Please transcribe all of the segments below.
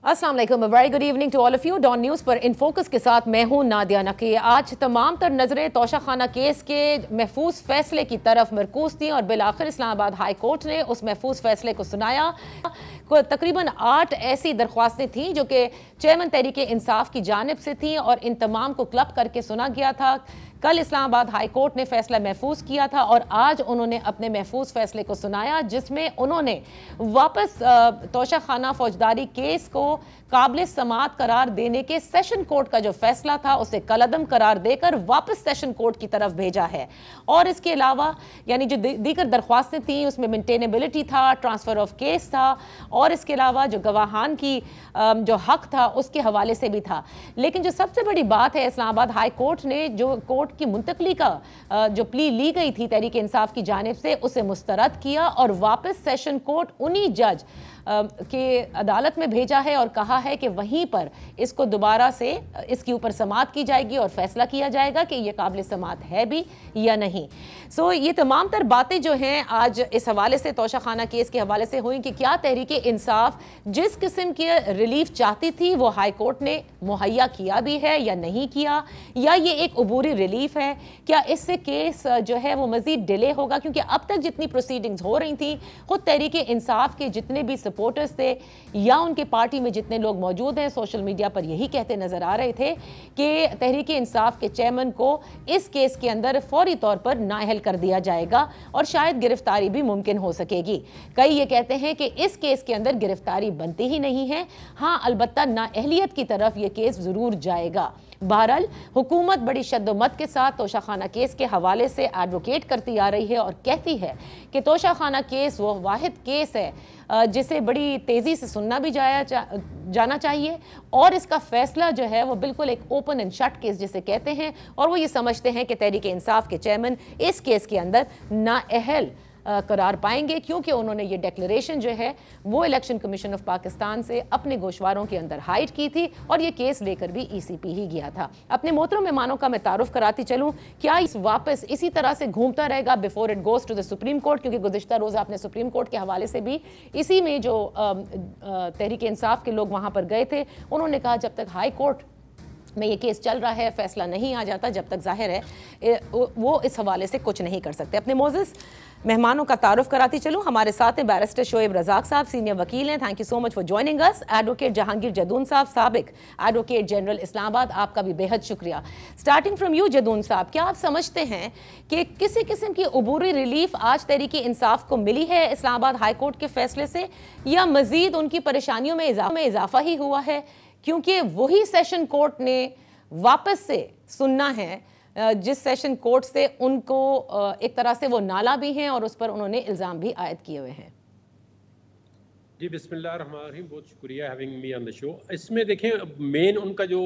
अस्सलाम वालेकुम, very good evening to all of you. Dawn news पर इन फोकस के साथ मैं हूं नादिया नकी। आज तमाम तर नजरें तोशाखाना केस के महफूज फैसले की तरफ मरकूज थी और बिलाखिर इस्लामाबाद हाई कोर्ट ने उस महफूज फैसले को सुनाया। तकरीबन 8 ऐसी दरख्वास्तें थीं जो कि चेयरमैन तहरीक इंसाफ की जानिब से थीं और इन तमाम को क्लब करके सुना गया था। कल इस्लामाबाद हाई कोर्ट ने फैसला महफूज किया था और आज उन्होंने अपने महफूज फैसले को सुनाया, जिसमें उन्होंने वापस तोशाखाना फौजदारी केस को काबिल समाअत करार देने के सेशन कोर्ट का जो फैसला था उसे कलअदम करार देकर वापस सेशन कोर्ट की तरफ भेजा है। और इसके अलावा यानी जो दीगर दरख्वास्तें थीं उसमें मेंटेनेबिलिटी था, ट्रांसफर ऑफ केस था और इसके अलावा जो गवाहान की जो हक था उसके हवाले से भी था। लेकिन जो सबसे बड़ी बात है, इस्लामाबाद हाई कोर्ट ने जो कोर्ट की मुंतकली का जो प्ली ली गई थी तहरीक इंसाफ की जानिब से उसे मुस्तरद किया और वापस सेशन कोर्ट उन्हीं जज के अदालत में भेजा है और कहा है कि वहीं पर इसको दोबारा से इसके ऊपर समाअत की जाएगी और फैसला किया जाएगा कि यह काबिल समाअत है भी या नहीं। सो ये तमाम तर बातें जो हैं आज इस हवाले से तोशाखाना केस के हवाले से हुई कि क्या तहरीक इंसाफ जिस किस्म के रिलीफ चाहती थी वो हाई कोर्ट ने मुहैया किया भी है या नहीं किया, या ये एक अबूरी रिलीफ है। क्या इससे केस जो है वो मजीद डिले होगा, क्योंकि अब तक जितनी प्रोसीडिंग्स हो रही थी खुद तहरीक इंसाफ के जितने भी सपोर्टर्स थे या उनके पार्टी में जितने लोग मौजूद हैं सोशल मीडिया पर यही कहते नजर आ रहे थे कि तहरीक इंसाफ के चेयरमैन को इस केस के अंदर फौरी तौर पर नाअहल कर दिया जाएगा और शायद गिरफ्तारी भी मुमकिन हो सकेगी। कई ये कहते हैं कि इस केस के अंदर गिरफ्तारी बनती ही नहीं है, हाँ अलबत्ता नाअहलियत की तरफ यह केस जरूर जाएगा। बहरहाल हुकूमत बड़ी शद्दोमत के साथ तोशाखाना केस के हवाले से एडवोकेट करती आ रही है और कहती है कि तोशाखाना केस वो वाहिद केस है जिसे बड़ी तेज़ी से सुनना भी जाना चाहिए और इसका फैसला जो है वो बिल्कुल एक ओपन एंड शट केस जिसे कहते हैं, और वो ये समझते हैं कि तहरीक इंसाफ के चेयरमैन इस केस के अंदर नाअहल करार पाएंगे, क्योंकि उन्होंने ये डिक्लेरेशन जो है वो इलेक्शन कमीशन ऑफ पाकिस्तान से अपने गोशवारों के अंदर हाइड की थी और ये केस लेकर भी ECP ही गया था। अपने मोहतरम मेहमानों का मैं तारुफ कराती चलूँ, क्या इस वापस इसी तरह से घूमता रहेगा before it goes to the supreme court, क्योंकि गुज़िश्ता रोज़ आपने सुप्रीम कोर्ट के हवाले से भी इसी में जो तहरीक इंसाफ के लोग वहाँ पर गए थे उन्होंने कहा जब तक हाई कोर्ट में ये केस चल रहा है फैसला नहीं आ जाता जब तक जाहिर है वो इस हवाले से कुछ नहीं कर सकते। अपने मोज़िज़ मेहमानों का तारुफ कराती चलूँ, हमारे साथ हैं बैरिस्टर शोएब रज़ाक साहब, सीनियर वकील हैं, thank you so much for joining us. Advocate Jahangir Jadoon साहब, साबिक एडवोकेट जनरल इस्लामाबाद, आपका भी बेहद शुक्रिया। स्टार्टिंग फ्रॉम यू जदून साहब, क्या आप समझते हैं कि किसी किस्म की अबूरी रिलीफ आज तहरीक इंसाफ को मिली है इस्लामाबाद हाई कोर्ट के फैसले से, या मजीद उनकी परेशानियों में इजाफा ही हुआ है, क्योंकि वही सेशन कोर्ट ने वापस से सुनना है जिस सेशन कोर्ट से उनको एक तरह से वो नाला भी हैं और उस पर उन्होंने इल्ज़ाम भी आयद किए हुए हैं? जी बिस्मिल्लाहिर्रहमानिर्रहीम, बहुत शुक्रिया having me on the show. इसमें देखें मेन उनका जो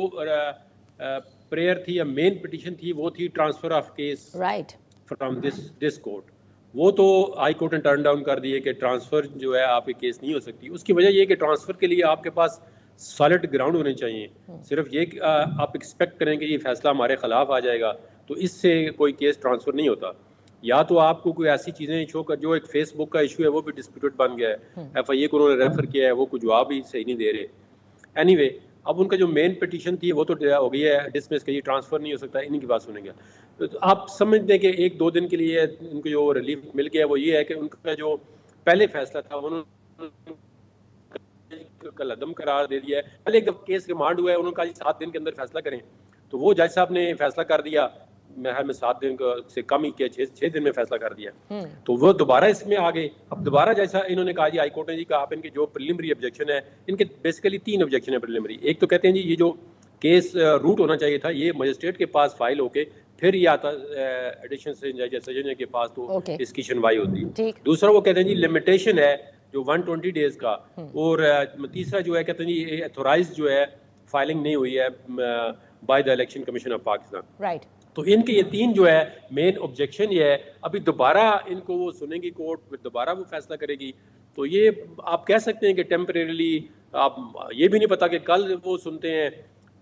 प्रेयर थी या मेन पिटीशन थी वो थी transfer of case right from this court. वो तो हाई कोर्ट ने टर्न डाउन कर दिए कि ट्रांसफ़र जो है आपकी केस नहीं हो सकती। उसकी वजह ये कि ट्रांसफ़र के लिए आपके पास सॉलिड ग्राउंड होने चाहिए। सिर्फ ये आप एक्सपेक्ट करें कि ये फैसला हमारे खिलाफ आ जाएगा तो इससे कोई केस ट्रांसफ़र नहीं होता। या तो आपको कोई ऐसी चीज़ें शो कर, जो एक फेसबुक का इशू है वो भी डिस्प्यूटेड बन गया है, FIA को उन्होंने रेफर किया है, वो कोई जवाब ही सही नहीं दे रहे। एनीवे अब उनका जो मेन पिटीशन थी वो तो हो गई है डिसमिस कि ये ट्रांसफ़र नहीं हो सकता, इन्हीं की बात सुनेंगे। तो आप समझ दें कि 1-2 दिन के लिए उनको जो रिलीफ मिल गया वो ये है कि उनका जो पहले फैसला था उन्होंने कलअदम करार दे दिया है। पहले जब केस रिमांड हुआ है उन्होंने कहा 7 दिन के अंदर फैसला करें, तो वो जज साहब ने फैसला कर दिया, में 7 दिन से कम ही किया, 6 दिन में फैसला कर दिया। तो वो दोबारा इसमें आ गए। अब दोबारा जैसा इन्होंने कहा जी हाई कोर्ट ने जी कहा आप इनके जो प्रिलिमिनरी ऑब्जेक्शन है, इनके बेसिकली 3 ऑब्जेक्शन है प्रिलिमिनरी। एक तो कहते हैं जी ये जो केस रूट होना चाहिए था ये मजिस्ट्रेट के पास फाइल होके फिर ये आता एडिशनल सजन के पास तो इसकी सुनवाई होती। दूसरा वो कहते हैं जी लिमिटेशन है जो 120 डेज का, और तीसरा जो है कहते हैं जी अथोराइज जो है फाइलिंग नहीं हुई है by the election commission of Pakistan. Right. तो इनके ये 3 जो है मेन ऑब्जेक्शन ये है। अभी दोबारा इनको वो सुनेगी कोर्ट, फिर दोबारा वो फैसला करेगी। तो ये आप कह सकते हैं कि टेम्परेरीली, आप ये भी नहीं पता कि कल वो सुनते हैं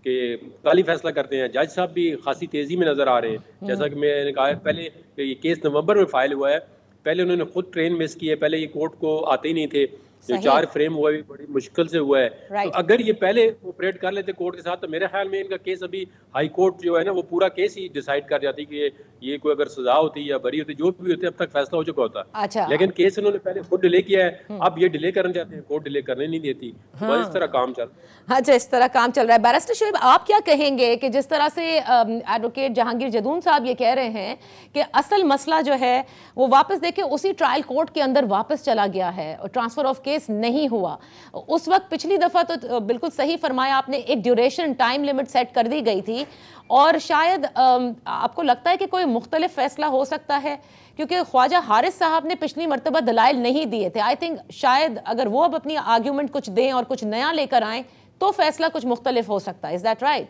कि कल ही फैसला करते हैं। जज साहब भी खासी तेज़ी में नज़र आ रहे हैं। जैसा कि मैंने कहा पहले ये केस नवंबर में फाइल हुआ है, पहले उन्होंने खुद ट्रेन मिस की है, पहले ये कोर्ट को आते ही नहीं थे। जो 4 फ्रेम हुआ है बड़ी मुश्किल से हुआ है। तो अगर ये पहले ऑपरेट कर लेते कोर्ट के साथ तो मेरे ख्याल में इनका केस अभी हाई कोर्ट जो है ना वो पूरा केस ही डिसाइड कर जाती कि ये कोई अगर सजा होती या बरी होती जो भी होती अब तक फैसला हो चुका होता। अच्छा, लेकिन केस इन्होंने पहले खुद डिले किया है, अब ये डिले करना चाहते हैं, कोर्ट डिले करने नहीं देती। तो इस तरह काम चल रहा है। अच्छा, इस तरह काम चल रहा है। बैरिस्टर शोएब, आप क्या कहेंगे कि जिस तरह से एडवोकेट जहांगीर जदून साहब ये कह रहे हैं कि असल मसला जो है वो वापस देखे उसी ट्रायल कोर्ट के अंदर वापस चला गया है और ट्रांसफर ऑफ केस नहीं हुआ। उस वक्त पिछली दफा तो बिल्कुल सही फरमाया आपने, एक ड्यूरेशन टाइम लिमिट सेट कर दी गई थी और शायद आपको लगता है कि कोई मुख्तलिफ फैसला हो सकता है क्योंकि ख्वाजा हारिस साहब ने पिछली मरतबा दलाइल नहीं दिए थे। आई थिंक शायद अगर वो अब अपनी आर्ग्यूमेंट कुछ दें और कुछ नया लेकर आए तो फैसला कुछ मुख्तलिफ हो सकता है। Is that right?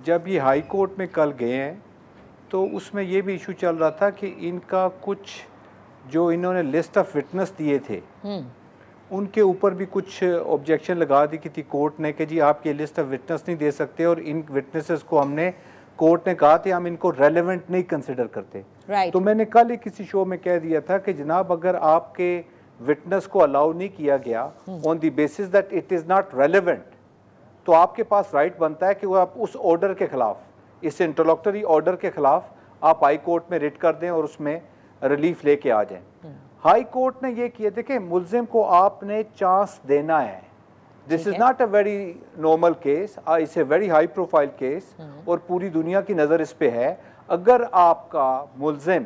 जब ये हाई कोर्ट में कल गए हैं तो उसमें ये भी इशू चल रहा था कि इनका कुछ जो इन्होंने लिस्ट ऑफ विटनेस दिए थे उनके ऊपर भी कुछ ऑब्जेक्शन लगा दी कि थी कोर्ट ने कि जी आप ये लिस्ट ऑफ विटनेस नहीं दे सकते और इन विटनेसेस को हमने कोर्ट ने कहा था हम इनको रेलेवेंट नहीं कंसिडर करते। तो मैंने कल ही किसी शो में कह दिया था कि जनाब अगर आपके विटनेस को अलाउ नहीं किया गया on the basis that it is not relevant तो आपके पास राइट बनता है कि वो आप उस ऑर्डर के खिलाफ, इस इंटरलॉक्टरी ऑर्डर के खिलाफ आप हाई कोर्ट में रिट कर दें और उसमें रिलीफ लेके आ जाएं। हाई कोर्ट ने ये किया, देखें मुल्जिम को आपने चांस देना है। This is not a very normal case, it's a very high profile case और पूरी दुनिया की नज़र इस पे है। अगर आपका मुल्जिम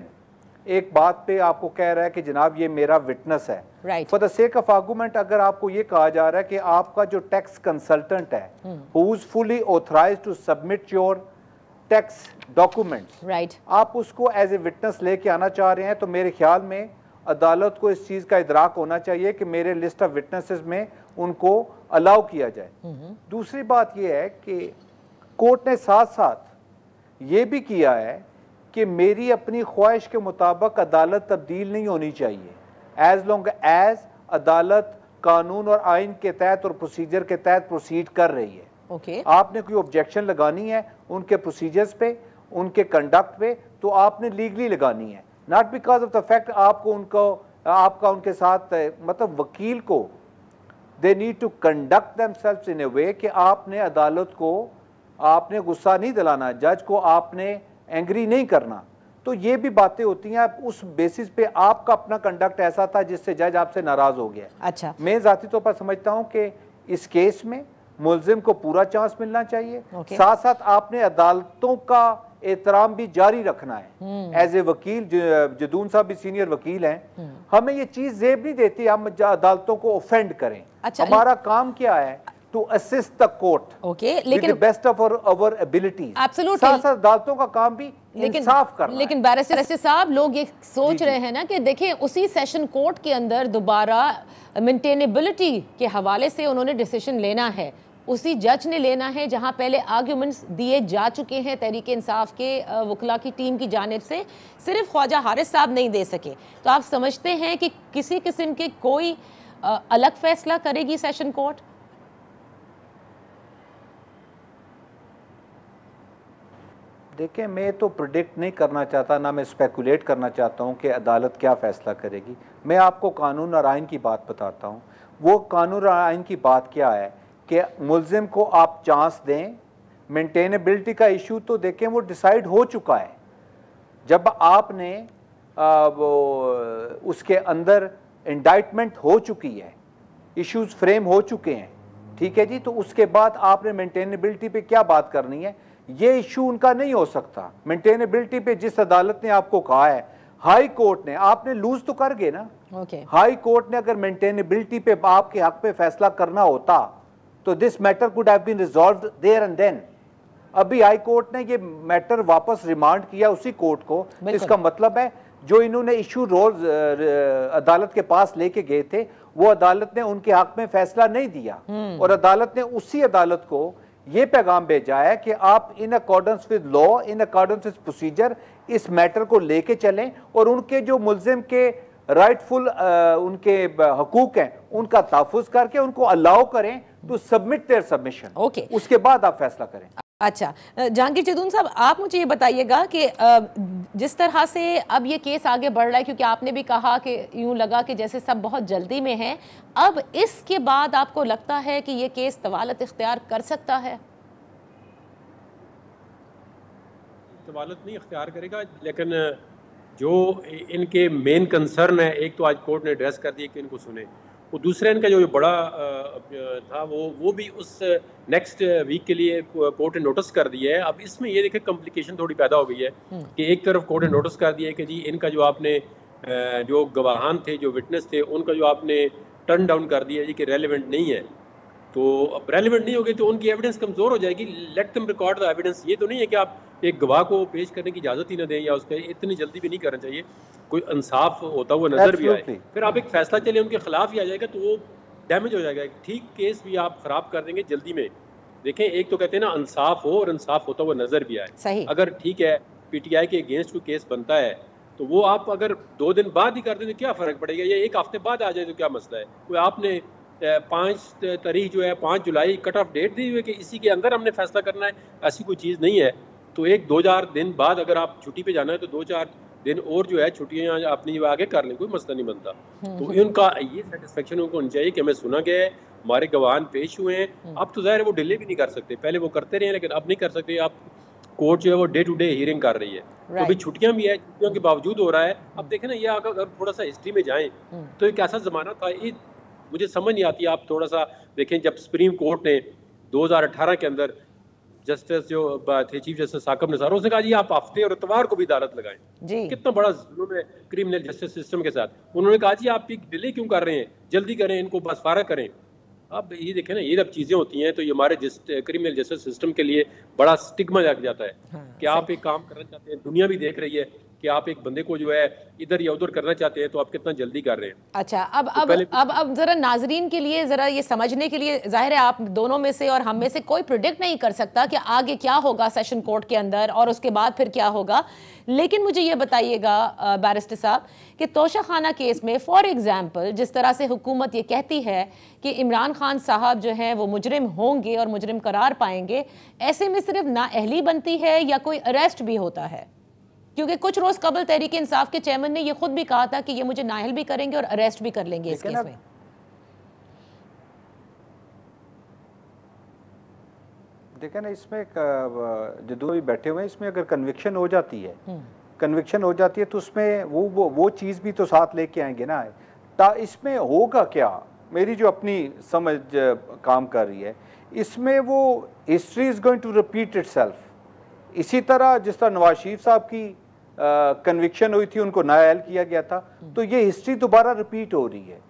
एक बात पे आपको कह रहा है कि जनाब ये मेरा विटनेस है, for the sake of argument अगर आपको ये कहा जा रहा है कि आपका जो टैक्स कंसल्टेंट है who is fully authorised to submit your tax documents, आप उसको एज ए विटनेस लेके आना चाह रहे हैं तो मेरे ख्याल में अदालत को इस चीज़ का इदराक होना चाहिए कि मेरे लिस्ट ऑफ विटनेसेस में उनको अलाउ किया जाए। दूसरी बात यह है कि कोर्ट ने साथ साथ ये भी किया है कि मेरी अपनी ख्वाहिश के मुताबिक अदालत तब्दील नहीं होनी चाहिए एज लॉन्ग एज अदालत कानून और आइन के तहत और प्रोसीजर के तहत प्रोसीड कर रही है। आपने कोई ऑब्जेक्शन लगानी है उनके प्रोसीजर्स पे, उनके कंडक्ट पे, तो आपने लीगली लगानी है, not because of the fact आपका उनके साथ मतलब वकील को they need to conduct themselves in a way कि आपने अदालत को आपने गुस्सा नहीं दिलाना, जज को आपने एंग्री नहीं करना। तो ये भी बातें होती हैं, उस बेसिस पे आपका अपना कंडक्ट ऐसा था जिससे जज आपसे नाराज हो गया। अच्छा, मैं जाती तौर पर समझता हूं कि इस केस में मुल्जिम को पूरा चांस मिलना चाहिए। साथ साथ आपने अदालतों का एहतराम भी जारी रखना है। एज ए वकील, जदून साहब भी सीनियर वकील हैं, हमें ये चीज जेब नहीं देती हम अदालतों को ऑफेंड करें। अच्छा, हमारा काम क्या है? टू असिस्ट द कोर्ट लेकिन बेस्ट ऑफ आवर एबिलिटीज। साथ साथ अदालतों का काम भी इंसाफ करना। लेकिन बैरिस्टर साहब लोग ये सोच रहे हैं ना कि देखिए उसी सेशन कोर्ट के अंदर दोबारा मेंटेनेबिलिटी के हवाले से उन्होंने डिसीजन लेना है, उसी जज ने लेना है जहां पहले आर्ग्यूमेंट्स दिए जा चुके हैं तहरीक इंसाफ के वकला की टीम की जानिब से, सिर्फ ख्वाजा हारिस साहब नहीं दे सके। तो आप समझते हैं कि किसी किस्म के कोई अलग फैसला करेगी सेशन कोर्ट? देखिए, मैं तो प्रिडिक्ट नहीं करना चाहता, ना मैं स्पेकुलेट करना चाहता हूं कि अदालत क्या फ़ैसला करेगी। मैं आपको कानून और आइन की बात बताता हूं। वो कानून और आइन की बात क्या है कि मुल्जिम को आप चांस दें। मेंटेनेबिलिटी का इशू तो देखें वो डिसाइड हो चुका है। जब आपने उसके अंदर इंडाइटमेंट हो चुकी है, इश्यूज फ्रेम हो चुके हैं, ठीक है जी, तो उसके बाद आपने मेंटेनेबिलिटी पे क्या बात करनी है? ये इशू उनका नहीं हो सकता। मेंटेनेबिलिटी पे जिस अदालत ने आपको कहा है, हाई कोर्ट ने, आपने लूज तो कर गए ना। हाई कोर्ट ने अगर मेंटेनेबिलिटी पे आपके हक पे फैसला करना होता तो this matter could have been resolved there and then. अभी हाई कोर्ट ने ये मैटर वापस रिमांड किया उसी कोर्ट को। इसका मतलब है जो इन्होंने इशू रोज अदालत के पास लेके गए थे वो अदालत ने उनके हक में फैसला नहीं दिया और अदालत ने उसी अदालत को ये पैगाम भेजा है कि आप in accordance with law, in accordance with procedure इस मैटर को लेके चलें और उनके जो मुल्जिम के राइटफुल उनके हकूक हैं उनका तहफ़्फ़ुज़ करके उनको अलाउ करें टू सबमिट देयर सबमिशन। उसके बाद आप फैसला करें। अच्छा, जहांगीर चेदून साहब, आप मुझे ये बताइएगा कि जिस तरह से अब ये केस आगे बढ़ रहा है, क्योंकि आपने भी कहा कि यूं लगा कि जैसे सब बहुत जल्दी में है, अब इसके बाद आपको लगता है कि ये केस तवालत इख्तियार कर सकता है? तवालत नहीं इख्तियार करेगा, लेकिन जो इनके मेन कंसर्न है, एक तो आज कोर्ट ने एड्रेस कर दिया कि इनको सुने, वो दूसरा इनका जो बड़ा था वो भी उस नेक्स्ट वीक के लिए कोर्ट ने नोटिस कर दिया है। अब इसमें ये देखें कॉम्प्लिकेशन थोड़ी पैदा हो गई है कि एक तरफ कोर्ट ने नोटिस कर दिया है कि जी इनका जो आपने जो गवाहान थे, जो विटनेस थे, उनका जो आपने टर्न डाउन कर दिया जी कि रेलिवेंट नहीं है। तो अब रेलिवेंट नहीं होगी तो उनकी एविडेंस कमज़ोर हो जाएगी। Let them record the evidence. ये तो नहीं है कि आप एक गवाह को पेश करने की इजाज़त ही ना दें, या उसका इतनी जल्दी भी नहीं करना चाहिए, कोई इंसाफ होता हुआ नजर भी आए, फिर आप एक फैसला चले उनके खिलाफ ही आ जाएगा तो वो डैमेज हो जाएगा। ठीक केस भी आप खराब कर देंगे जल्दी में। देखें, एक तो कहते हैं ना इंसाफ हो और इंसाफ होता हुआ नजर भी आए। सही। अगर ठीक है PTI के अगेंस्ट कोई केस बनता है तो वो आप अगर 2 दिन बाद ही कर दें तो क्या फ़र्क पड़ेगा, या 1 हफ्ते बाद आ जाए तो क्या मसला है। कोई आपने 5 तारीख जो है 5 जुलाई कट ऑफ डेट दी हुई है कि इसी के अंदर हमने फैसला करना है, ऐसी कोई चीज़ नहीं है। तो 1-2 दिन बाद अगर आप छुट्टी पे जाना है तो 2-4 दिन और जो है छुट्टियां अपनी आगे कर लें, कोई मसला नहीं बनता। तो इनका ये सेटिस्फेक्शन उनको होनी चाहिए कि हमें सुना गया है, हमारे गवाह पेश हुए हैं। अब तो ज़ाहिर है वो डिले भी नहीं कर सकते, पहले वो करते रहे लेकिन अब नहीं कर सकते। आप कोर्ट जो है वो डे टू डे हियरिंग कर रही है, तो अभी छुट्टियां भी है, छुट्टियों के बावजूद हो रहा है। अब देखें ना, ये अगर थोड़ा सा हिस्ट्री में जाएं तो एक ऐसा ज़माना था, ये मुझे समझ नहीं आती। आप थोड़ा सा देखें, जब सुप्रीम कोर्ट ने 2018 के अंदर जस्टिस जो थे चीफ जस्टिस साकब निसार, उसने कहा जी आप हफ्ते और इतवार को भी अदालत लगाएं जी। कितना बड़ा जुल्म है क्रिमिनल जस्टिस सिस्टम के साथ। उन्होंने कहा जी आप डिले क्यों कर रहे हैं, जल्दी करें, इनको बस फारा करें। अब ये देखें ना, ये जब चीज़ें होती हैं तो ये हमारे क्रिमिनल जस्टिस सिस्टम के लिए बड़ा स्टिग्मा लग जाता है। कि आप एक काम करना चाहते हैं, दुनिया भी देख रही है कि आप एक बंदे को जो है इधर या उधर करना चाहते हैं, तो आप कितना जल्दी कर रहे हैं। अच्छा, अब जरा नाजरीन के लिए जरा ये समझने के लिए, जाहिर है आप दोनों में से और हम में से कोई प्रिडिक्ट नहीं कर सकता कि आगे क्या होगा सेशन कोर्ट के अंदर और उसके बाद फिर क्या होगा, लेकिन मुझे ये बताइएगा बैरिस्टर साहब कि तोशाखाना केस में फॉर एग्जाम्पल जिस तरह से हुकूमत ये कहती है कि इमरान खान साहब जो हैं वो मुजरिम होंगे और मुजरिम करार पाएंगे, ऐसे में सिर्फ नाअहली बनती है या कोई अरेस्ट भी होता है? क्योंकि कुछ रोज कबल तहरीक इंसाफ के चेयरमैन ने ये खुद भी कहा था कि ये मुझे नाअहल भी करेंगे और अरेस्ट भी कर लेंगे इस केस में। देखें ना, इसमें जो दो भी बैठे हुए हैं, इसमें अगर कन्विक्शन हो जाती है, कन्विक्शन हो जाती है तो उसमें वो चीज़ भी तो साथ लेके आएंगे ना। इसमें होगा क्या, मेरी जो अपनी समझ काम कर रही है, इसमें वो history is going to repeat itself. इसी तरह जिस तरह नवाज शरीफ साहब की कन्विक्शन हुई थी, उनको नाअहल किया गया था, तो ये हिस्ट्री दोबारा रिपीट हो रही है।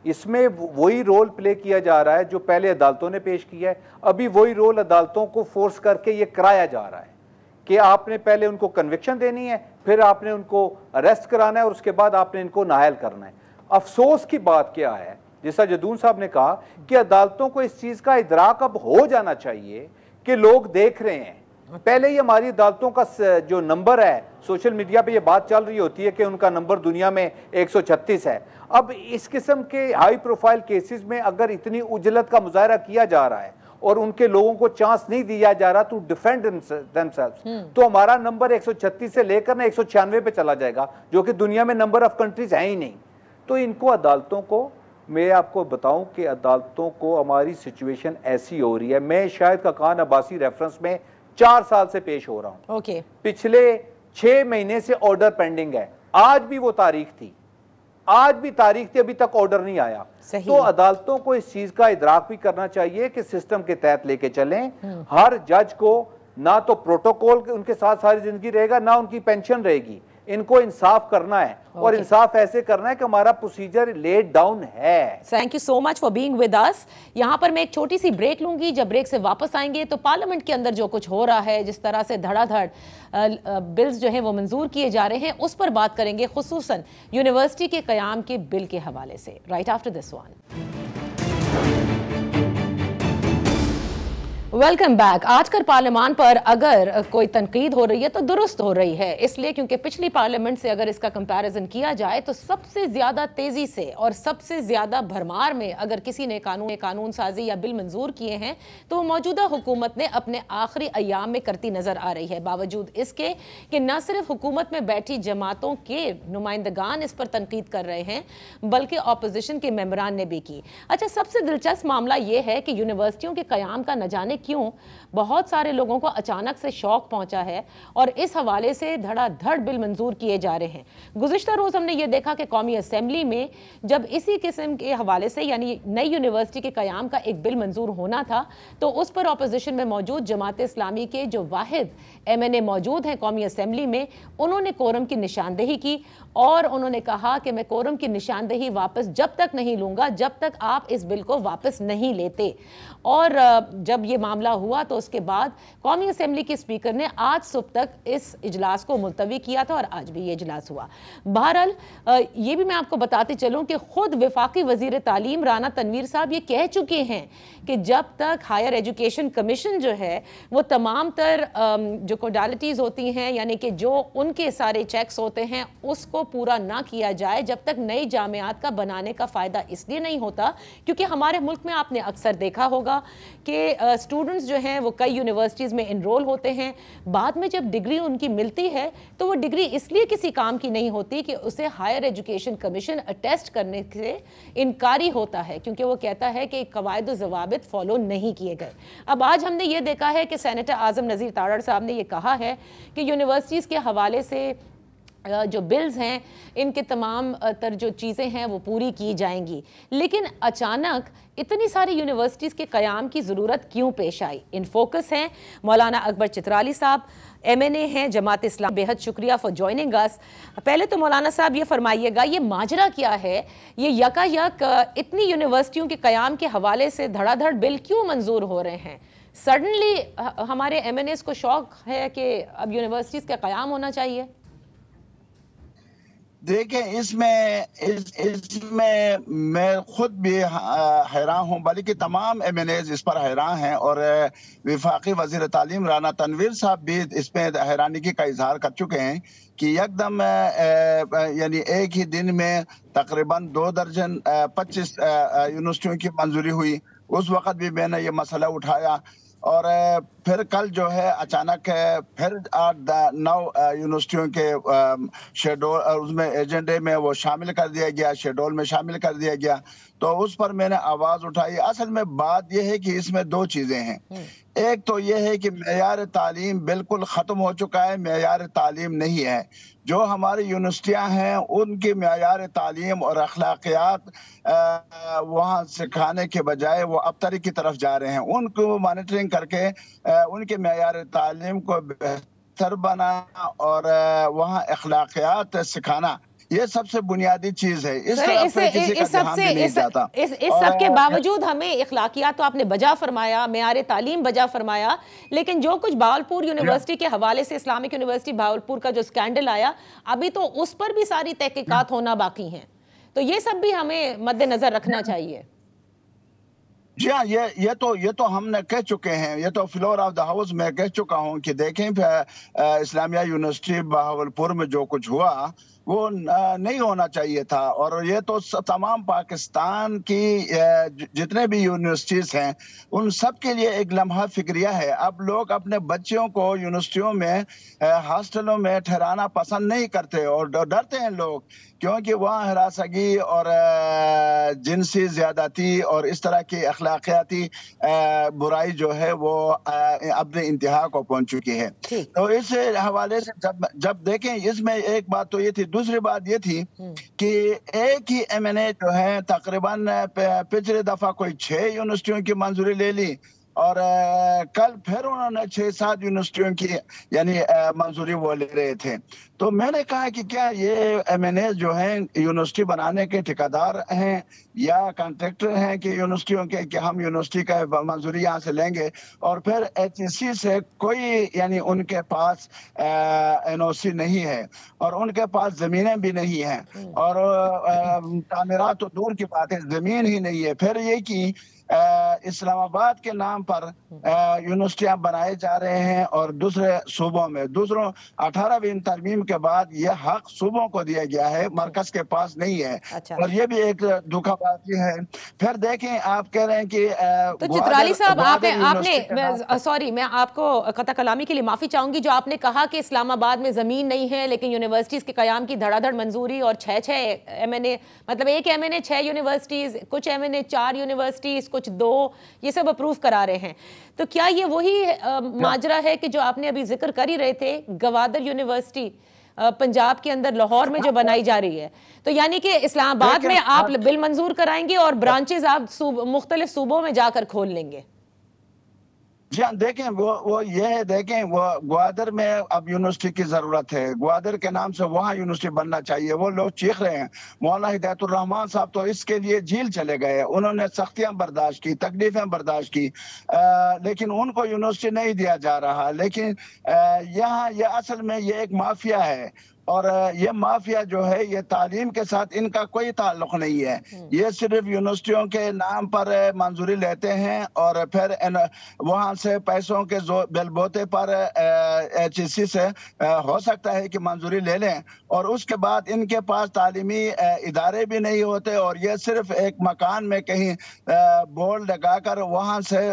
इसमें वही रोल प्ले किया जा रहा है जो पहले अदालतों ने पेश किया है। अभी वही रोल अदालतों को फोर्स करके ये कराया जा रहा है कि आपने पहले उनको कन्विक्शन देनी है, फिर आपने उनको अरेस्ट कराना है और उसके बाद आपने इनको नाअहल करना है। अफसोस की बात क्या है, जैसा जदून साहब ने कहा कि अदालतों को इस चीज़ का इदराक अब हो जाना चाहिए कि लोग देख रहे हैं। पहले ही हमारी अदालतों का जो नंबर है, सोशल मीडिया पे ये बात चल रही होती है कि उनका नंबर दुनिया में 136 है। अब इस किस्म के हाई प्रोफाइल केसेस में अगर इतनी उजलत का मुजाहरा किया जा रहा है और उनके लोगों को चांस नहीं दिया जा रहा टू डिफेंड देमसेल्व्स, तो हमारा नंबर 136 से लेकर ना 196 पे चला जाएगा, जो कि दुनिया में नंबर ऑफ कंट्रीज है ही नहीं। तो इनको अदालतों को, मैं आपको बताऊं कि अदालतों को हमारी सिचुएशन ऐसी हो रही है, मैं शाहिद खाकान अब्बासी रेफरेंस में 4 साल से पेश हो रहा हूं। पिछले 6 महीने से ऑर्डर पेंडिंग है, आज भी वो तारीख थी, आज भी तारीख थी, अभी तक ऑर्डर नहीं आया। तो अदालतों को इस चीज का इदराक भी करना चाहिए कि सिस्टम के तहत लेके चलें। हर जज को ना तो प्रोटोकॉल उनके साथ सारी जिंदगी रहेगा, ना उनकी पेंशन रहेगी। इनको इंसाफ करना है और इंसाफ ऐसे करना है कि हमारा प्रोसीजर लेट डाउन है। Thank you so much for being with us. यहाँ पर मैं एक छोटी सी ब्रेक लूंगी, जब ब्रेक से वापस आएंगे तो पार्लियामेंट के अंदर जो कुछ हो रहा है, जिस तरह से धड़ाधड़ बिल्स जो हैं वो मंजूर किए जा रहे हैं, उस पर बात करेंगे, खुसूसन यूनिवर्सिटी के क़याम के बिल के हवाले से, right after this one. Welcome back. आजकल पार्लियामान पर अगर कोई तनकीद हो रही है तो दुरुस्त हो रही है, इसलिए क्योंकि पिछली पार्लियामेंट से अगर इसका कंपैरिजन किया जाए तो सबसे ज्यादा तेजी से और सबसे ज्यादा भरमार में अगर किसी ने कानून साजी या बिल मंजूर किए हैं तो वो मौजूदा हुकूमत ने अपने आखिरी अयाम में करती नजर आ रही है, बावजूद इसके कि न सिर्फ हुकूमत में बैठी जमातों के नुमाइंदगान इस पर तनकीद कर रहे हैं बल्कि अपोजिशन के मेंबरान ने भी की। अच्छा, सबसे दिलचस्प मामला यह है कि यूनिवर्सिटियों के कयाम का न जाने क्यों बहुत सारे लोगों को अचानक से शौक पहुंचा है और इस हवाले से धड़ाधड़ बिल मंजूर किए जा रहे हैं। गुज़िश्ता रोज हमने ये देखा कि कौमी असेंबली में जब इसी किस्म के हवाले से यानी नई यूनिवर्सिटी के कयाम का एक बिल मंजूर होना था तो उस पर अपोजिशन में मौजूद जमात इस्लामी के जो वाहिद MNA मौजूद हैं कौमी असेंबली में, उन्होंने कोरम की निशानदेही की और उन्होंने कहा कि मैं कोरम की निशानदेही वापस जब तक नहीं लूंगा जब तक आप इस बिल को वापस नहीं लेते। और जब ये मामला हुआ तो उसके बाद कौमी असेंबली के स्पीकर ने आज सुबह तक इस इजलास को मुलतवी किया था और आज भी ये इजलास हुआ। बहरहाल ये भी मैं आपको बताते चलूं कि खुद वफाकी वजीर तालीम राना तनवीर साहब ये कह चुके हैं कि जब तक हायर एजुकेशन कमीशन जो है वो तमाम तर जो कोडालिटीज़ होती हैं यानी कि जो उनके सारे चेक्स होते हैं उसको पूरा ना किया जाए, जब तक नई जामियात का बनाने का फ़ायदा इसलिए नहीं होता क्योंकि हमारे मुल्क में आपने अक्सर देखा होगा कि स्टूडेंट्स जो हैं वो कई यूनिवर्सिटीज़ में इनरोल होते हैं, बाद में जब डिग्री उनकी मिलती है तो वो डिग्री इसलिए किसी काम की नहीं होती कि उसे हायर एजुकेशन कमीशन अटेस्ट करने से इनकारी होता है क्योंकि वो कहता है कि कवायद व ज़वाबित फॉलो नहीं किए गए। अब आज हमने ये देखा है कि सेनेटर आज़म नज़ीर तारड़ साहब ने ये कहा है कि यूनिवर्सिटीज़ के हवाले से जो बिल्स हैं इनके तमाम तर जो चीज़ें हैं वो पूरी की जाएंगी, लेकिन अचानक इतनी सारी यूनिवर्सिटीज़ के क़याम की ज़रूरत क्यों पेश आई? इन फोकस हैं मौलाना अकबर चित्राली साहब, MNA हैं जमात इस्लाम। बेहद शुक्रिया फॉर ज्वाइनिंग अस। पहले तो मौलाना साहब ये फरमाइएगा ये माजरा क्या है, ये यकायक इतनी यूनिवर्सिटियों के क़याम के हवाले से धड़ाधड़ बिल क्यों मंजूर हो रहे हैं? सडनली हमारे MNAs को शौक है कि अब यूनिवर्सिटीज़ का क़याम होना चाहिए? देखिए, इसमें मैं खुद भी हैरान हूँ, बल्कि तमाम MNAs इस पर हैरान हैं और वफाकी वज़ीर तालीम राना तनवीर साहब भी इसमें हैरानी का इजहार कर चुके हैं कि एकदम यानी एक ही दिन में तकरीबन 2 दर्जन 25 यूनिवर्सिटियों की मंजूरी हुई। उस वक़्त भी मैंने ये मसला उठाया और फिर कल जो है अचानक फिर 8-9 यूनिवर्सिटियों के शेड्यूल उसमें एजेंडे में वो शामिल कर दिया गया, शेड्यूल में शामिल कर दिया गया, तो उस पर मैंने आवाज़ उठाई। असल में बात यह है कि इसमें 2 चीज़ें हैं। एक तो यह है कि मेयार तालीम बिल्कुल ख़त्म हो चुका है, मेयार तालीम नहीं है। जो हमारी यूनिवर्सिटियाँ हैं उनकी मेयार तालीम और अखलाकियात वहाँ सिखाने के बजाय वो अबतरी की तरफ जा रहे हैं। उनको मॉनिटरिंग करके उनके मेयार तालीम को बेहतर बनाना और वहाँ अखलाकियात सिखाना, ये सबसे बुनियादी चीज है। इस सब के बावजूद हमें इखलाकियात तो आपने बजा फरमाया, मेयार तालीम बजा फरमाया, लेकिन जो कुछ भावलपुर यूनिवर्सिटी के हवाले से इस्लामिक यूनिवर्सिटी भावलपुर का जो स्कैंडल आया, अभी तो उस पर भी सारी तहकीकात होना बाकी हैं, तो ये सब भी हमें मद्देनजर रखना चाहिए। जी हाँ, ये तो हमने कह चुके हैं, ये तो फ्लोर ऑफ द हाउस में कह चुका हूँ कि देखें इस्लामिया यूनिवर्सिटी बहावलपुर में जो कुछ हुआ वो नहीं होना चाहिए था। और ये तो तमाम पाकिस्तान की जितने भी यूनिवर्सिटीज हैं उन सब के लिए एक लम्हा फिक्रिया है। अब लोग अपने बच्चों को यूनिवर्सिटियों में हॉस्टलों में ठहराना पसंद नहीं करते और डरते हैं लोग, क्योंकि वहाँ हरासगी और जिनसी ज्यादती और इस तरह की अखलाकियाती बुराई जो है वो अपने इंतहा को पहुँच चुकी है। तो इस हवाले से जब देखें, इसमें एक बात तो ये थी, दूसरी बात ये थी कि एक ही MNA जो है तकरीबन पिछले दफा कोई 6 यूनिवर्सिटियों की मंजूरी ले ली और कल फिर उन्होंने 6-7 यूनिवर्सिटियों की यानी मंजूरी वो ले रहे थे। तो मैंने कहा कि क्या ये MNA जो हैं यूनिवर्सिटी बनाने के ठेकेदार हैं या कॉन्ट्रैक्टर हैं कि यूनिवर्सिटियों के, कि हम यूनिवर्सिटी का मंजूरी यहाँ से लेंगे और फिर HEC से कोई यानी उनके पास NOC नहीं है और उनके पास ज़मीनें भी नहीं हैं और तामीरात तो दूर की बात है, ज़मीन ही नहीं है। फिर ये कि इस्लामाबाद के नाम पर यूनिवर्सिटियां बनाए जा रहे हैं और दूसरे सूबों में, दूसरों 18वीं तरमीम के बाद ये हक सूबों को दिया गया है, मरकज के पास नहीं है। अच्छा। और ये भी एक धोखाबाजी है। फिर देखें, आप कह रहे हैं कि तो चित्राली साहब, आपने सॉरी, मैं आपको कता कलामी के लिए माफी चाहूंगी, जो आपने कहा कि इस्लामाबाद में जमीन नहीं है लेकिन यूनिवर्सिटीज के कयाम की धड़ाधड़ मंजूरी और 6 MNA, मतलब एक MNA 6 यूनिवर्सिटीज, कुछ MNA 4 यूनिवर्सिटीज, कुछ 2, ये सब अप्रूव करा रहे हैं। तो क्या ये वही माजरा है कि जो आपने अभी जिक्र कर ही रहे थे, गवादर यूनिवर्सिटी पंजाब के अंदर लाहौर में जो बनाई जा रही है, तो यानी कि इस्लामाबाद में आप बिल मंजूर कराएंगे और ब्रांचेस आप मुख्तलिफ सूबों में जाकर खोल लेंगे? जी हाँ, देखें वो ये है, देखें वो ग्वादर में अब यूनिवर्सिटी की जरूरत है, ग्वादर के नाम से वहाँ यूनिवर्सिटी बनना चाहिए। वो लोग चीख रहे हैं। मौलाना हिदायतुर रहमान साहब तो इसके लिए जेल चले गए, उन्होंने सख्तियां बर्दाश्त की, तकलीफें बर्दाश्त की, लेकिन उनको यूनिवर्सिटी नहीं दिया जा रहा। लेकिन यहाँ ये असल में ये एक माफिया है और ये माफिया जो है ये तालीम के साथ इनका कोई ताल्लुक नहीं है। ये सिर्फ यूनिवर्सिटियों के नाम पर मंजूरी लेते हैं और फिर वहां से पैसों के बलबूते पर HEC से हो सकता है कि मंजूरी ले लें और उसके बाद इनके पास तालीमी इदारे भी नहीं होते और ये सिर्फ एक मकान में कहीं बोर्ड लगाकर वहां से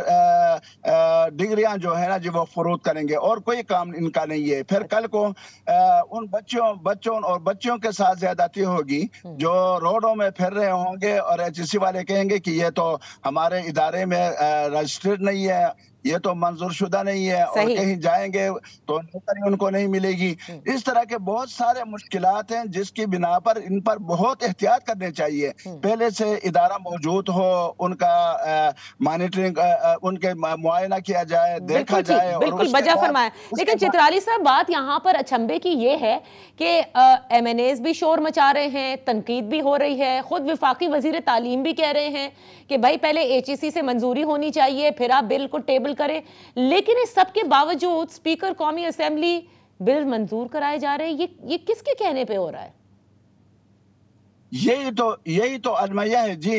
डिग्रियां जो है ना जी वो फरोख्त करेंगे और कोई काम इनका नहीं है। फिर कल को उन बच्चों और बच्चियों के साथ ज्यादती होगी जो रोडों में फिर रहे होंगे और HEC वाले कहेंगे कि ये तो हमारे इदारे में रजिस्टर्ड नहीं है, ये तो मंजूर शुदा नहीं है और कहीं जाएंगे तो नौकरी उनको नहीं मिलेगी। इस तरह के बहुत सारे मुश्किलात हैं जिसकी बिना पर इन पर बहुत एहतियात करने चाहिए। पहले से इदारा मौजूद हो, उनका मॉनिटरिंग, उनके मुआयना किया जाए, देखा जाए। बिल्कुल बजा फरमाया। लेकिन चित्राली साहब, बात यहाँ पर अचंभे की ये है कि MNAs भी शोर मचा रहे हैं, तनकीद भी हो रही है, खुद विफाकी वजीर तालीम भी कह रहे हैं कि भाई पहले HEC से मंजूरी होनी चाहिए फिर आप बिल को टेबल करें। लेकिन इस सब के बावजूद स्पीकर कौमी असेंबली बिल मंजूर कराए जा रहे हैं। ये किसके कहने पे हो रहा है? यही तो अलमैया है जी।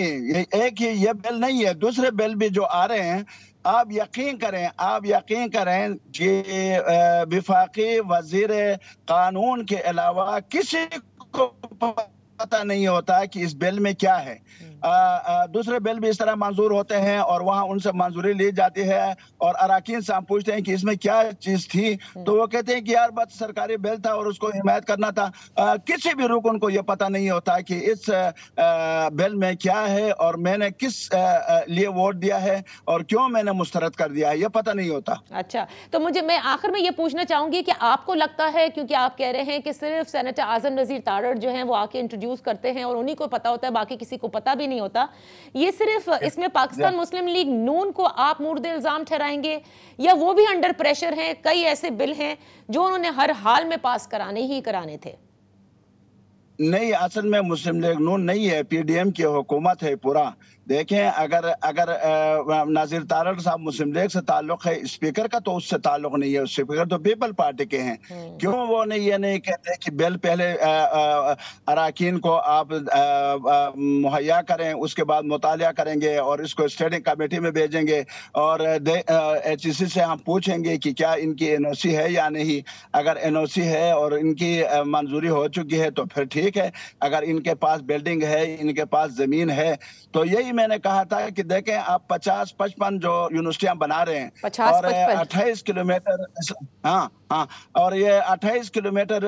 एक ही ये बिल नहीं है, दूसरे बिल भी जो आ रहे हैं। आप यकीन करें कि विफाकी वजीर कानून के अलावा किसी को पता नहीं होता कि इस बिल में क्या है। दूसरे बिल भी इस तरह मंजूर होते हैं और वहां उनसे मंजूरी ली जाती है और अराकीन से हम पूछते हैं कि इसमें क्या चीज थी, तो वो कहते हैं कि यार बस सरकारी बिल था और उसको हिमायत करना था। किसी भी रुख उनको ये पता नहीं होता कि इस बिल में क्या है और मैंने किस लिए वोट दिया है और क्यों मैंने मुस्तरद कर दिया है, ये पता नहीं होता। अच्छा, तो मैं आखिर में ये पूछना चाहूंगी कि आपको लगता है, क्योंकि आप कह रहे हैं कि सिर्फ सेनेटर आजम नजीर तारड़ जो हैं वो आके इंट्रोड्यूस करते हैं और उन्हीं को पता होता है, बाकी किसी को पता भी नहीं होता, ये सिर्फ इसमें पाकिस्तान मुस्लिम लीग नून को आप मुर्दे इल्जाम ठहराएंगे या वो भी अंडर प्रेशर हैं? कई ऐसे बिल हैं जो उन्होंने हर हाल में पास कराने थे। नहीं, असल में मुस्लिम लीग नून नहीं है, PDM की हुकूमत है पूरा। देखें, अगर नाजिर तारड़ साहब मुस्लिम लीग से ताल्लुक है, स्पीकर का तो उससे ताल्लुक नहीं है, स्पीकर तो पीपल पार्टी के हैं। क्यों वो ये नहीं कहते कि बिल पहले अराकीन को आप मुहैया करें, उसके बाद मुतालिया करेंगे और इसको स्टैंडिंग कमेटी में भेजेंगे और HEC से हम पूछेंगे कि क्या इनकी NOC है या नहीं। अगर NOC है और इनकी मंजूरी हो चुकी है तो फिर ठीक है, अगर इनके पास बिल्डिंग है, इनके पास जमीन है। तो यही मैंने कहा था कि देखें, आप 50-55 जो यूनिवर्सिटियां बना रहे हैं और 28 किलोमीटर, हाँ, और ये 28 किलोमीटर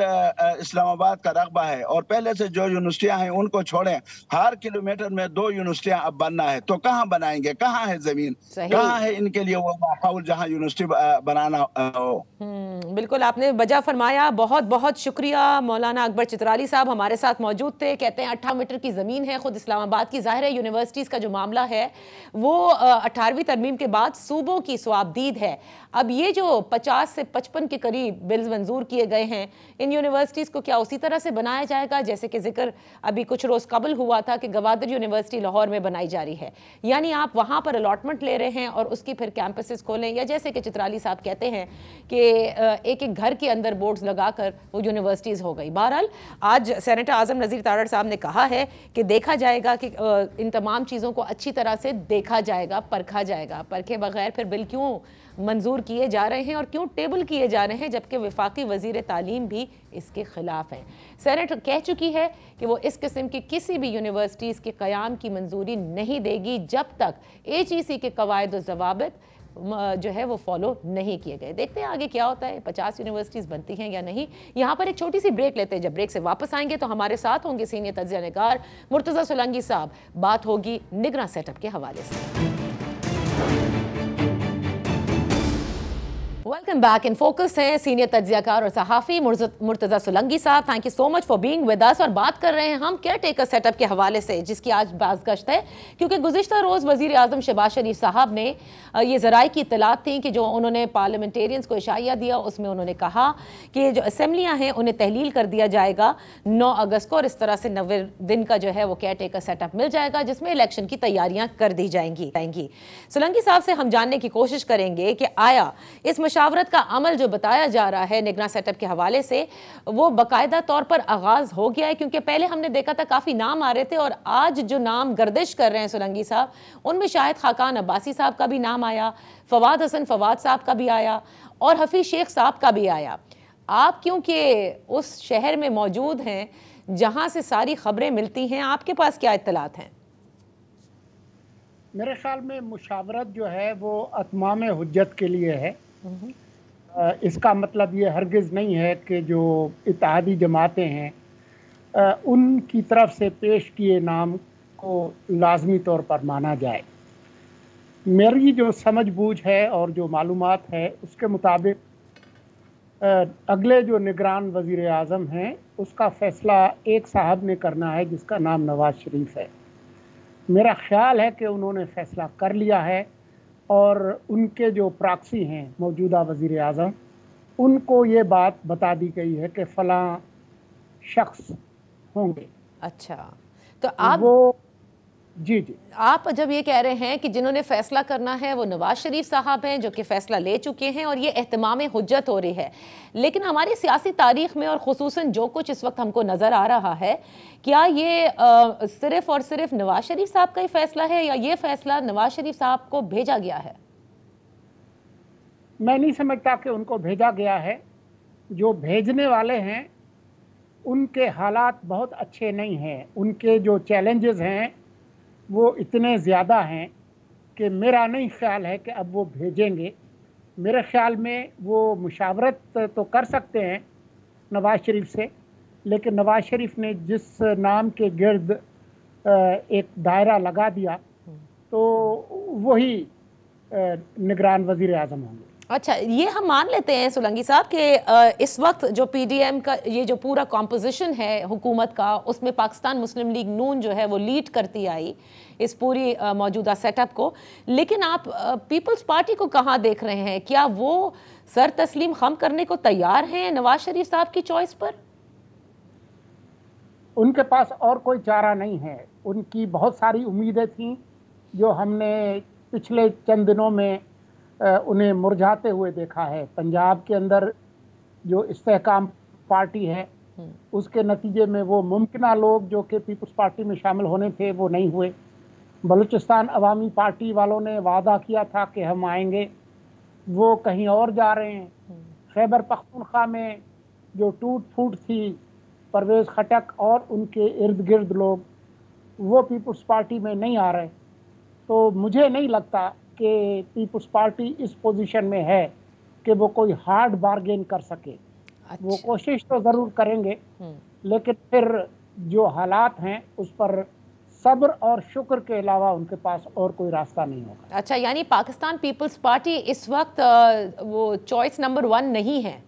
इस्लामाबाद का रकबा है और पहले से जो यूनिवर्सिटियां हैं उनको छोड़ें, हर किलोमीटर में 2 यूनिवर्सिटियां अब बनना है। तो कहाँ बनाएंगे, कहाँ है जमीन, कहाँ है इनके लिए वो माहौल जहाँ यूनिवर्सिटी बनाना हो। बिल्कुल, आपने वजह फरमाया। बहुत बहुत शुक्रिया। मौलाना अकबर चित्राली साहब हमारे साथ मौजूद थे। कहते हैं 18 मीटर की ज़मीन है खुद इस्लामाबाद की। ज़ाहिर है यूनिवर्सिटीज़ का जो मामला है वो 18वीं तरमीम के बाद सूबों की स्वाबदीद है। अब ये जो 50 से 55 के सारी बिल्स मंजूर किए गए हैं, इन यूनिवर्सिटीज़ को क्या उसी तरह से बनाया जाएगा जैसे कि जिक्र अभी कुछ रोज़ कबल हुआ था कि गवादर यूनिवर्सिटी लाहौर में बनाई जा रही है? यानी आप वहाँ पर अलॉटमेंट ले रहे हैं और उसकी फिर कैंपसेस खोलें, या जैसे कि चित्राली साहब कहते हैं कि एक एक घर के अंदर बोर्ड्स लगाकर वो यूनिवर्सिटीज़ हो गई। बहरहाल आज सेनेटर आज़म नज़ीर तारड़ साहब ने कहा है कि देखा जाएगा कि इन तमाम चीज़ों को अच्छी तरह से देखा जाएगा, परखा जाएगा। परखे बगैर फिर बिल क्यों मंजूर किए जा रहे हैं और क्यों टेबल किए जा रहे हैं, जबकि वफाकी वज़ीर तालीम भी इसके खिलाफ हैं। सेनेट कह चुकी है कि वो इस किस्म की किसी भी यूनिवर्सिटीज़ के क़याम की मंजूरी नहीं देगी जब तक HEC के कवायद व ज़वाबित जो है वो फॉलो नहीं किए गए। देखते हैं आगे क्या होता है, 50 यूनिवर्सिटीज़ बनती हैं या नहीं। यहाँ पर एक छोटी सी ब्रेक लेते हैं। जब ब्रेक से वापस आएंगे तो हमारे साथ होंगे सीनियर तज्ज़िया निगार मुर्तज़ा सोलंकी साहब। बात होगी निगरां सेटअप के हवाले से। Welcome back. इन फोकस हैं सीनियर तज्जियाकार और सहाफ़ी मुर्तज़ा सोलंकी साहब। Thank you so much for being with us. और बात कर रहे हैं हम केयर टेकर सेटअप के हवाले से, जिसकी आज बाज़गश्त है, क्योंकि गुज़िश्ता रोज़ वज़ीर आज़म शहबाज शरीफ साहब ने ये ज़राई की इत्तलात थी कि जो उन्होंने पार्लियामेंटेरियंस को इशाया दिया, उसमें उन्होंने कहा कि जो असम्बलियाँ हैं उन्हें तहलील कर दिया जाएगा 9 अगस्त को, और इस तरह से 90 दिन का जो है वो केयर टेकर सेटअप मिल जाएगा, जिसमें इलेक्शन की तैयारियाँ कर दी जाएंगी। सोलंकी साहब से हम जानने की कोशिश करेंगे कि आया इस मुशावरत का अमल जो बताया जा रहा है निगरां सेटअप के हवाले से, वो बाकायदा तौर पर आगाज हो गया है? क्योंकि पहले हमने देखा था काफी नाम आ रहे थे, और आज जो नाम गर्दिश कर रहे हैं सोलंकी साहब, उनमें शाहिद खाकान अब्बासी साहब का भी नाम आया, फवाद हसन फवाद साहब का भी आया, और हफीज शेख साहब का भी आया। आप क्योंकि उस शहर में मौजूद हैं जहां से सारी खबरें मिलती हैं, आपके पास क्या इत्तलात हैं? मेरे ख्याल में मुशावरत जो है वो अतमाम हुज्जत के लिए है। इसका मतलब ये हरगिज़ नहीं है कि जो इत्तेहादी जमातें हैं उनकी तरफ से पेश किए नाम को लाजमी तौर पर माना जाए। मेरी जो समझ बूझ है और जो मालूमात है उसके मुताबिक अगले जो निगरान वज़ीर आज़म हैं उसका फ़ैसला एक साहब ने करना है जिसका नाम नवाज़ शरीफ है। मेरा ख़्याल है कि उन्होंने फ़ैसला कर लिया है, और उनके जो प्रॉक्सी हैं मौजूदा वज़ीर आज़म, उनको ये बात बता दी गई है कि फ़लाँ शख्स होंगे। अच्छा, तो आप वो जी आप जब ये कह रहे हैं कि जिन्होंने फैसला करना है वो नवाज शरीफ साहब हैं, जो कि फैसला ले चुके हैं और ये एहतमाम हुज्जत हो रही है, लेकिन हमारी सियासी तारीख में और खुसूसन जो कुछ इस वक्त हमको नज़र आ रहा है, क्या ये सिर्फ और सिर्फ नवाज शरीफ साहब का ही फैसला है, या ये फैसला नवाज शरीफ साहब को भेजा गया है? मैं नहीं समझता कि उनको भेजा गया है। जो भेजने वाले हैं उनके हालात बहुत अच्छे नहीं हैं, उनके जो चैलेंजेस हैं वो इतने ज़्यादा हैं कि मेरा नहीं ख्याल है कि अब वो भेजेंगे। मेरे ख्याल में वो मुशावरत तो कर सकते हैं नवाज़ शरीफ से, लेकिन नवाज़ शरीफ ने जिस नाम के गिर्द एक दायरा लगा दिया तो वही निगरान वज़ीर आज़म होंगे। अच्छा, ये हम मान लेते हैं सोलंकी साहब कि इस वक्त जो PDM का ये जो पूरा कॉम्पोजिशन है हुकूमत का, उसमें पाकिस्तान मुस्लिम लीग नून जो है वो लीड करती आई इस पूरी मौजूदा सेटअप को, लेकिन आप पीपल्स पार्टी को कहाँ देख रहे हैं? क्या वो सर तस्लीम खम करने को तैयार हैं नवाज शरीफ साहब की चॉइस पर? उनके पास और कोई चारा नहीं है। उनकी बहुत सारी उम्मीदें थीं जो हमने पिछले चंद दिनों में उन्हें मुरझाते हुए देखा है। पंजाब के अंदर जो इस्तेहकाम पार्टी है उसके नतीजे में वो मुमकिना लोग जो कि पीपल्स पार्टी में शामिल होने थे वो नहीं हुए। बलूचिस्तान अवामी पार्टी वालों ने वादा किया था कि हम आएंगे, वो कहीं और जा रहे हैं। खैबर पख्तूनख्वा में जो टूट फूट थी, परवेज़ खटक और उनके इर्द गिर्द लोग, वो पीपल्स पार्टी में नहीं आ रहे। तो मुझे नहीं लगता कि पीपल्स पार्टी इस पोजीशन में है कि वो कोई हार्ड बार्गेन कर सके। अच्छा। वो कोशिश तो ज़रूर करेंगे, लेकिन फिर जो हालात हैं उस पर सब्र और शुक्र के अलावा उनके पास और कोई रास्ता नहीं होगा। अच्छा, यानी पाकिस्तान पीपल्स पार्टी इस वक्त वो चॉइस नंबर 1 नहीं है?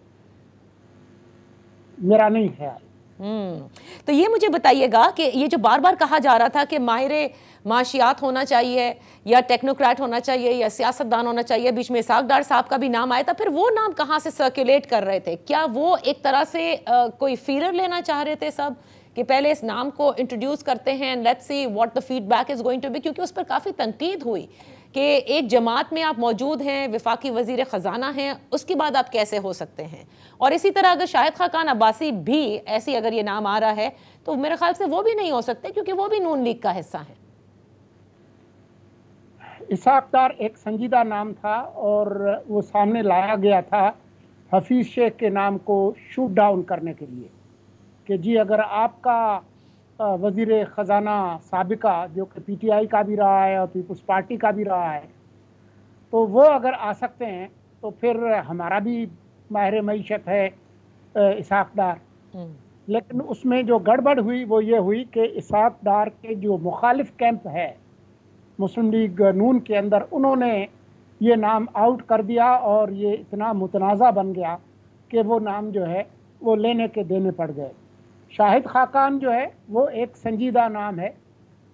मेरा नहीं ख्याल। तो ये मुझे बताइएगा कि ये जो बार बार कहा जा रहा था कि माहिर माशियात होना चाहिए या टेक्नोक्रेट होना चाहिए या सियासतदान होना चाहिए, बीच में इसहाक डार साहब का भी नाम आया था, फिर वो नाम कहाँ से सर्कुलेट कर रहे थे? क्या वो एक तरह से कोई फीलर लेना चाह रहे थे सब कि पहले इस नाम को इंट्रोड्यूस करते हैं and let's see what the feedback is going to be? क्योंकि उस पर काफ़ी तनकीद हुई कि एक जमात में आप मौजूद हैं, वफाकी वजीर ख़जाना हैं, उसके बाद आप कैसे हो सकते हैं? और इसी तरह अगर शाहिद खाकान अब्बासी भी ऐसी अगर ये नाम आ रहा है तो मेरे ख्याल से वो भी नहीं हो सकते क्योंकि वो भी नून लीग का हिस्सा है। इसहाक डार एक संजीदा नाम था और वो सामने लाया गया था हफीज शेख के नाम को शूट डाउन करने के लिए कि जी अगर आपका वजीर ख़जाना साबिका जो कि पीटीआई का भी रहा है और पीपल्स पार्टी का भी रहा है, तो वो अगर आ सकते हैं तो फिर हमारा भी माहिर मईशत है इसहाक डार। लेकिन उसमें जो गड़बड़ हुई वो ये हुई कि इसहाक डार के जो मुखालिफ कैंप है मुस्लिम लीग नून के अंदर, उन्होंने ये नाम आउट कर दिया और ये इतना मुतनाज़ा बन गया कि वो नाम जो है वो लेने के देने पड़ गए। शाहिद खाकान जो है वो एक संजीदा नाम है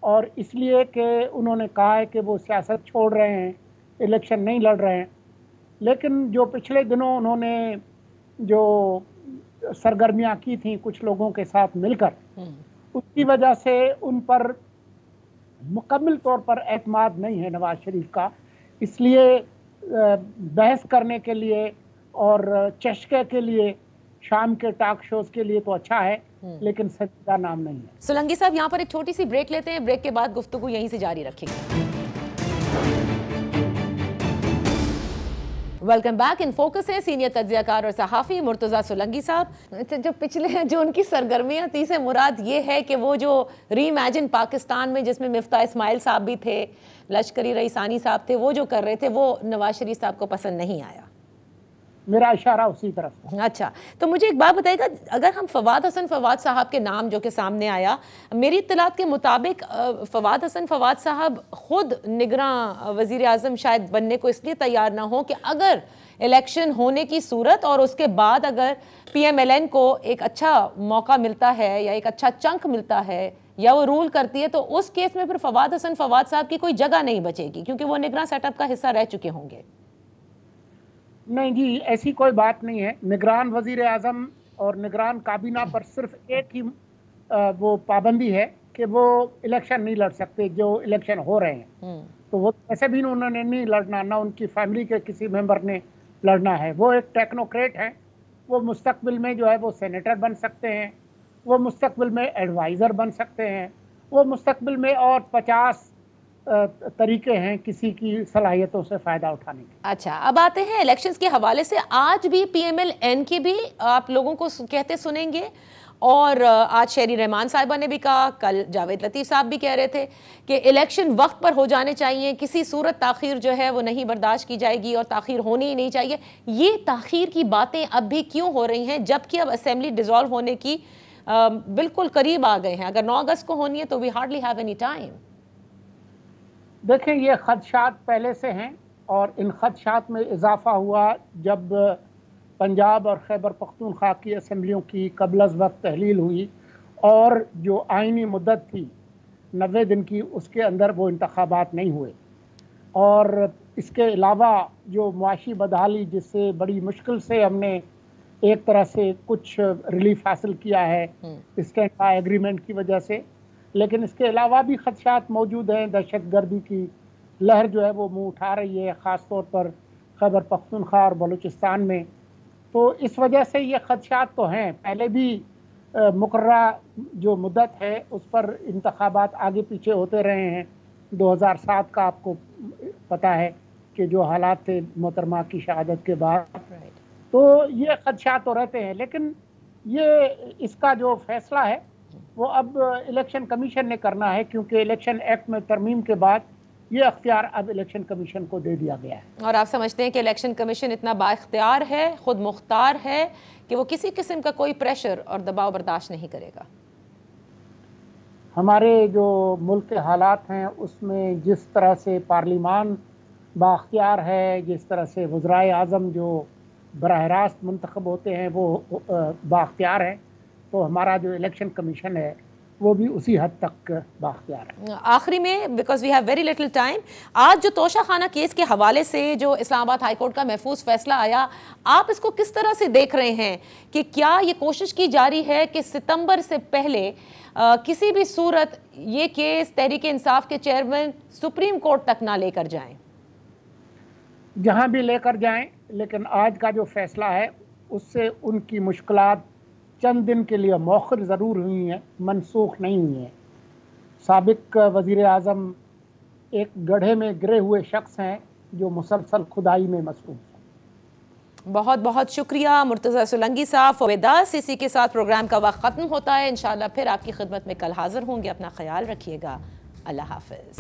और इसलिए कि उन्होंने कहा है कि वो सियासत छोड़ रहे हैं, इलेक्शन नहीं लड़ रहे हैं। लेकिन जो पिछले दिनों उन्होंने जो सरगर्मियां की थी कुछ लोगों के साथ मिलकर, उसकी वजह से उन पर मुकम्मल तौर पर एतमाद नहीं है नवाज शरीफ का। इसलिए बहस करने के लिए और चश्के के लिए, शाम के टॉक शोज के लिए तो अच्छा है, लेकिन सच्चा नाम नहीं है। सोलंकी साहब, यहाँ पर एक छोटी सी ब्रेक लेते हैं, ब्रेक के बाद गुफ्तगू यहीं से जारी रखेंगे। Welcome back. इन फोकस है सीनियर तज्जियाकार और सहाफ़ी मुर्तज़ा सोलंकी साहब। जो पिछले जो उनकी सरगर्मियाँ थी से मुराद ये है कि वो जो रीइमेजिन पाकिस्तान में जिसमें मिफ्ता इस्माइल साहब भी थे, लश्करी रईसानी साहब थे, वो जो कर रहे थे वो नवाज शरीफ साहब को पसंद नहीं आया। मेरा इशारा उसी तरफ। अच्छा, तो मुझे एक बात बताइएगा, अगर हम फवाद हसन फवाद साहब के नाम जो कि सामने आया, मेरी इत्तलात के मुताबिक फवाद हसन फवाद साहब खुद निगरान वज़ीर आज़म शायद बनने को इसलिए तैयार ना हो कि अगर इलेक्शन होने की सूरत और उसके बाद अगर PMLN को एक अच्छा मौका मिलता है या एक अच्छा चंक मिलता है या वो रूल करती है, तो उस केस में फिर फवाद हसन फवाद साहब की कोई जगह नहीं बचेगी क्योंकि वो निगरान सेटअप का हिस्सा रह चुके होंगे। नहीं जी, ऐसी कोई बात नहीं है। निगरान वजीर आज़म और निगरान काबीना पर सिर्फ एक ही वो पाबंदी है कि वो इलेक्शन नहीं लड़ सकते जो इलेक्शन हो रहे हैं। तो वो ऐसे भी उन्होंने नहीं लड़ना, ना उनकी फैमिली के किसी मेंबर ने लड़ना है। वो एक टेक्नोक्रेट हैं, वो मुस्तकबिल में जो है वो सेनेटर बन सकते हैं, वो मुस्तकबिल में एडवाइज़र बन सकते हैं, वो मुस्तकबिल में और 50 तरीके हैं किसी की सलाहियतों से फ़ायदा उठाने के। अच्छा, अब आते हैं इलेक्शंस के हवाले से। आज भी PMLN की भी आप लोगों को कहते सुनेंगे और आज शहरी रहमान साहिबा ने भी कहा, कल जावेद लतीफ़ साहब भी कह रहे थे कि इलेक्शन वक्त पर हो जाने चाहिए, किसी सूरत ताख़ीर जो है वो नहीं बर्दाश्त की जाएगी और ताख़ीर होनी ही नहीं चाहिए। ये ताख़ीर की बातें अब भी क्यों हो रही हैं जबकि अब असेंबली डिज़ोल्व होने की बिल्कुल करीब आ गए हैं? अगर 9 अगस्त को होनी है तो we hardly have any time. देखें, ये खदशात पहले से हैं और इन खदशात में इजाफा हुआ जब पंजाब और खैबर पख्तूनख्वा की असम्बलियों की कबल अज़ वक्त तहलील हुई और जो आइनी मुद्दत थी 90 दिन की, उसके अंदर वो इंतखाबात नहीं हुए। और इसके अलावा जो मुआशी बदहाली जिससे बड़ी मुश्किल से हमने एक तरह से कुछ रिलीफ हासिल किया है स्टैंड बाय एग्रीमेंट की वजह से, लेकिन इसके अलावा भी खदशात मौजूद हैं। दहशत गर्दी की लहर जो है वो मुँह उठा रही है, ख़ास तौर पर खैबर पख्तूनख्वा और बलूचिस्तान में। तो इस वजह से ये खदशात तो हैं। पहले भी मुकर्रा जो मुद्दत है उस पर इंतखाबात आगे पीछे होते रहे हैं। 2007 का आपको पता है कि जो हालात थे मोहतरमा की शहादत के बाद, तो ये खदशात तो रहते हैं। लेकिन ये इसका जो फैसला है वो अब इलेक्शन कमीशन ने करना है, क्योंकि इलेक्शन एक्ट में तरमीम के बाद ये अख्तियार अब इलेक्शन कमीशन को दे दिया गया है। और आप समझते हैं कि इलेक्शन कमीशन इतना बाइख्तियार है, खुद मुख्तार है कि वो किसी किस्म का कोई प्रेशर और दबाव बर्दाश्त नहीं करेगा? हमारे जो मुल्क के हालात हैं उसमें जिस तरह से पार्लिमान बाख्तियार है, जिस तरह से वज़राए आज़म जो बराह रास्त मुंतखब होते हैं वो बाख्तियार हैं, तो हमारा जो इलेक्शन कमीशन है वो भी उसी हद तक बाख्तियार है। आखिरी में, because we have very little time, आज जो तोशा खाना केस के हवाले से जो इस्लामाबाद हाई कोर्ट का महफूज फैसला आया, आप इसको किस तरह से देख रहे हैं कि क्या ये कोशिश की जा रही है कि सितंबर से पहले किसी भी सूरत ये केस तहरीक इंसाफ के चेयरमैन सुप्रीम कोर्ट तक ना लेकर जाएं? जहां भी लेकर जाएं, लेकिन आज का जो फैसला है उससे उनकी मुश्किलात चंद दिन के लिए मौखर ज़रूर हुई हैं, मनसूख नहीं हुई हैं। साबिक वज़ीर आज़म एक गड्ढे में गिरे हुए शख्स हैं जो मुसलसल खुदाई में मसरूफ़ हैं। बहुत बहुत शुक्रिया मुर्तज़ा सोलंकी साहब। वेदास इसी के साथ प्रोग्राम का वक्त ख़त्म होता है। इंशाअल्लाह फिर आपकी खिदमत में कल हाजिर होंगे। अपना ख्याल रखिएगा। अल्लाह हाफ़िज़।